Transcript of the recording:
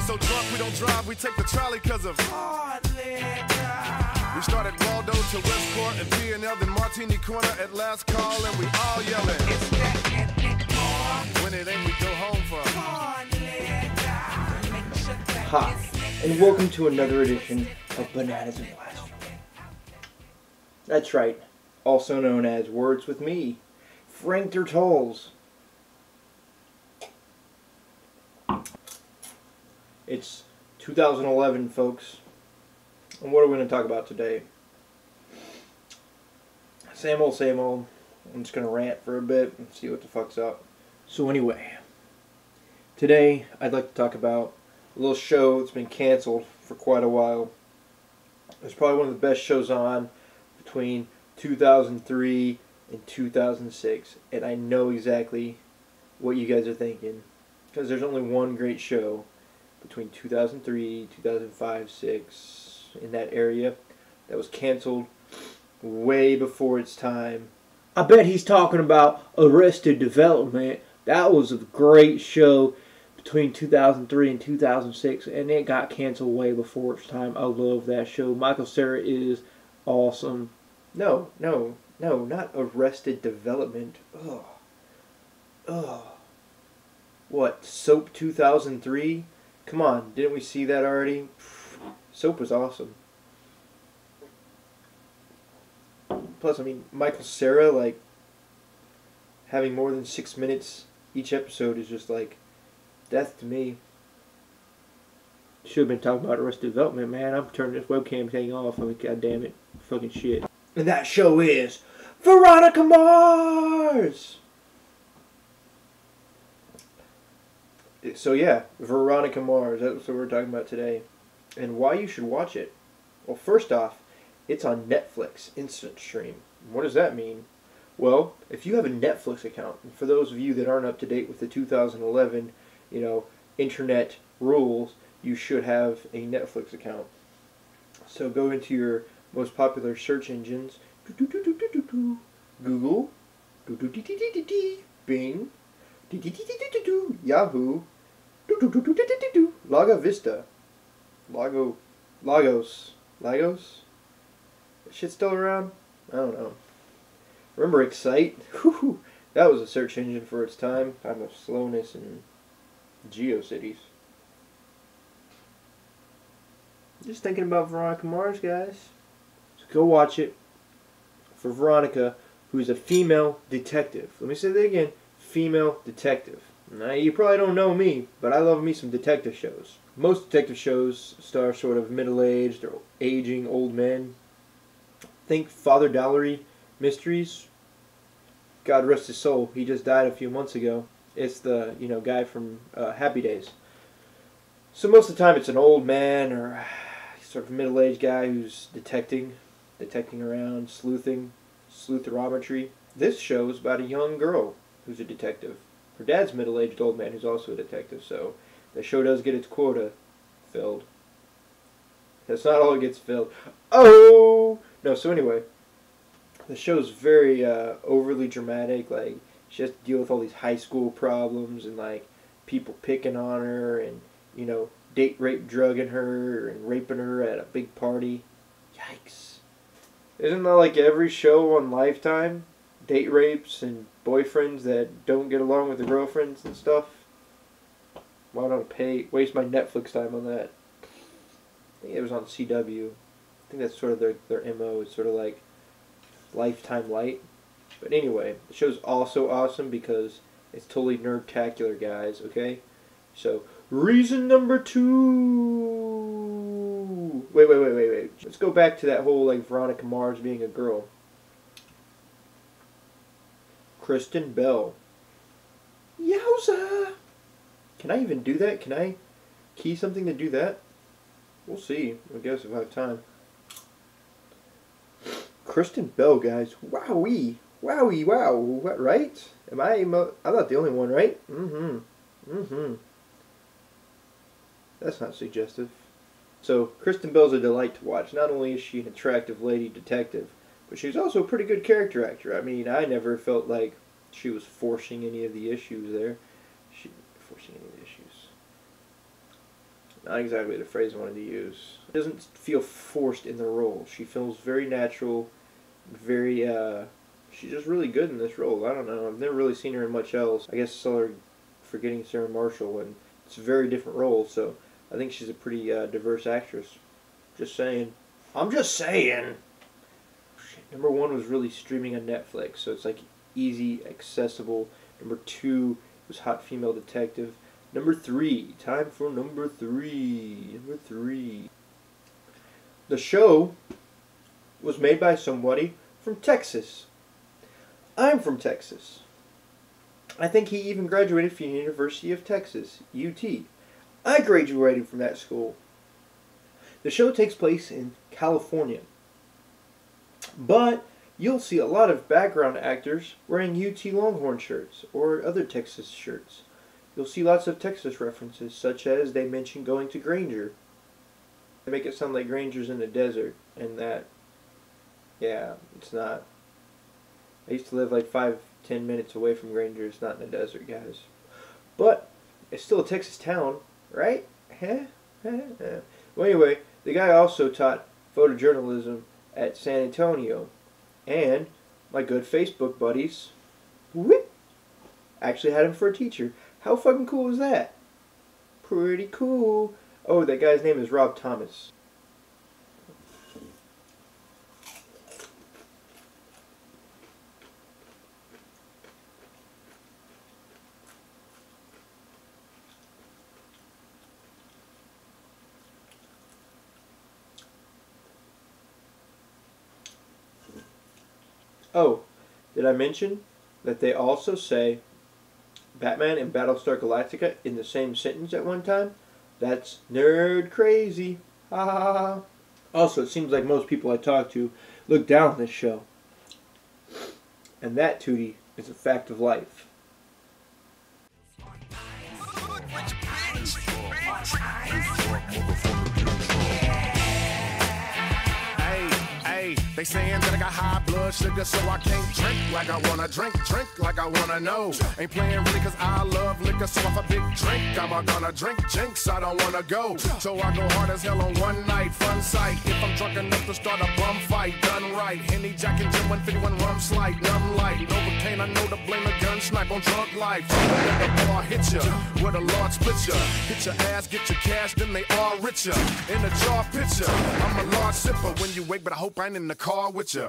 so drunk we don't drive, we take the trolley cause of hard liquor. We start at Waldo to Westport and P&L, then Martini Corner at last call, and we all yelling. It's that ethnic bar. When it ain't, we go home for hard liquor. Hi, and welcome to another edition of Bananas and Blasphemy. That's right, also known as Words with Me, Frank Dertolls. It's 2011, folks, and what are we going to talk about today? Same old, same old. I'm just going to rant for a bit and see what the fuck's up. So anyway, today I'd like to talk about a little show that's been canceled for quite a while. It's probably one of the best shows on between 2003 and 2006, and I know exactly what you guys are thinking, because there's only one great show between 2003, 2005, 6, in that area that was canceled way before its time. I bet he's talking about Arrested Development. That was a great show between 2003 and 2006, and it got canceled way before its time. I love that show. Michael Cera is awesome. No, not Arrested Development. Ugh. What, Soap 2003? Come on, didn't we see that already? Soap was awesome. Plus, I mean, Michael Cera, like, having more than 6 minutes each episode is just like death to me. Should have been talking about Arrested Development, man. I'm turning this webcam thing off. I mean, god damn it. Fucking shit. And that show is Veronica Mars! So yeah, Veronica Mars, that's what we're talking about today. And why you should watch it. Well, first off, it's on Netflix Instant Stream. What does that mean? Well, if you have a Netflix account, and for those of you that aren't up to date with the 2011, internet rules, you should have a Netflix account. So go into your most popular search engines, Google, Bing, Yahoo, Lago Vista, Lagos. That shit's still around? I don't know. Remember Excite? Whew, that was a search engine for its time. Time of slowness in GeoCities. Just thinking about Veronica Mars, guys. So go watch it. For Veronica, who's a female detective. Let me say that again. Female detective. Now, you probably don't know me, but I love me some detective shows. Most detective shows star sort of middle-aged or aging old men. Think Father Dowlery Mysteries. God rest his soul. He just died a few months ago. It's the, guy from Happy Days. So most of the time it's an old man or sort of middle-aged guy who's detecting around, sleutherometry. This show is about a young girl who's a detective. Her dad's a middle-aged old man who's also a detective, so the show does get its quota filled. That's not all it gets filled. Oh! No, so anyway, the show's very overly dramatic. Like, she has to deal with all these high school problems and, like, people picking on her and, date rape drugging her and raping her at a big party. Yikes. Isn't that like every show on Lifetime? Date rapes and boyfriends that don't get along with their girlfriends and stuff? Why don't I waste my Netflix time on that? I think it was on CW. I think that's sort of their MO. It's sort of like Lifetime Light. But anyway, the show's also awesome because it's totally nerd-tacular, guys, okay? So, reason number 2. Wait. Let's go back to that whole, Veronica Mars being a girl. Kristen Bell. Yowza! Can I even do that? Can I key something to do that? We'll see. I guess if I have time. Kristen Bell, guys. Wowee. Wowie, wow. What, right? I'm not the only one, right? That's not suggestive. So, Kristen Bell's a delight to watch. Not only is she an attractive lady detective, but she's also a pretty good character actor. I mean, I never felt like she was forcing any of the issues there. not exactly the phrase I wanted to use. Doesn't feel forced in the role. She feels very natural, very, she's just really good in this role. I don't know, I've never really seen her in much else. I guess I saw her Forgetting Sarah Marshall, and it's a very different role, so I think she's a pretty diverse actress. Just saying. I'm just saying! Shit. Number 1 was really streaming on Netflix, so it's like easy, accessible. Number 2 was Hot Female Detective. Number 3, time for number 3. Number 3. The show was made by somebody from Texas. I'm from Texas. I think he even graduated from the University of Texas, UT. I graduated from that school. The show takes place in California. But you'll see a lot of background actors wearing UT Longhorn shirts or other Texas shirts. You'll see lots of Texas references, such as they mention going to Granger. They make it sound like Granger's in the desert, and that, yeah, it's not. I used to live like 5-10 minutes away from Granger. It's not in the desert, guys. But it's still a Texas town, right? Well, anyway, the guy also taught photojournalism at San Antonio. And my good Facebook buddies, whoop, actually had him for a teacher. How fucking cool is that? Pretty cool. Oh, that guy's name is Rob Thomas. Oh, did I mention that they also say Batman and Battlestar Galactica in the same sentence at one time? That's nerd crazy. Ha ha ha. Also, it seems like most people I talk to look down on this show. And that, Tootie, is a fact of life. They saying that I got high blood sugar, so I can't drink like I wanna drink like I wanna know. Ain't playing really cause I love liquor, so if I big drink, I'm gonna drink jinx, I don't wanna go. So I go hard as hell on one night, fun sight. If I'm drunk enough to start a bum fight, done right. Henny, Jack, and Jim, 151 rum slight, numb light. Novocaine, I know to blame a gun snipe on drunk life. Let the bar hit ya, where the Lord split ya. Hit your ass, get your cash, then they all richer. In a jar picture, I'm a large sipper when you wake, but I hope I ain't in the car with you.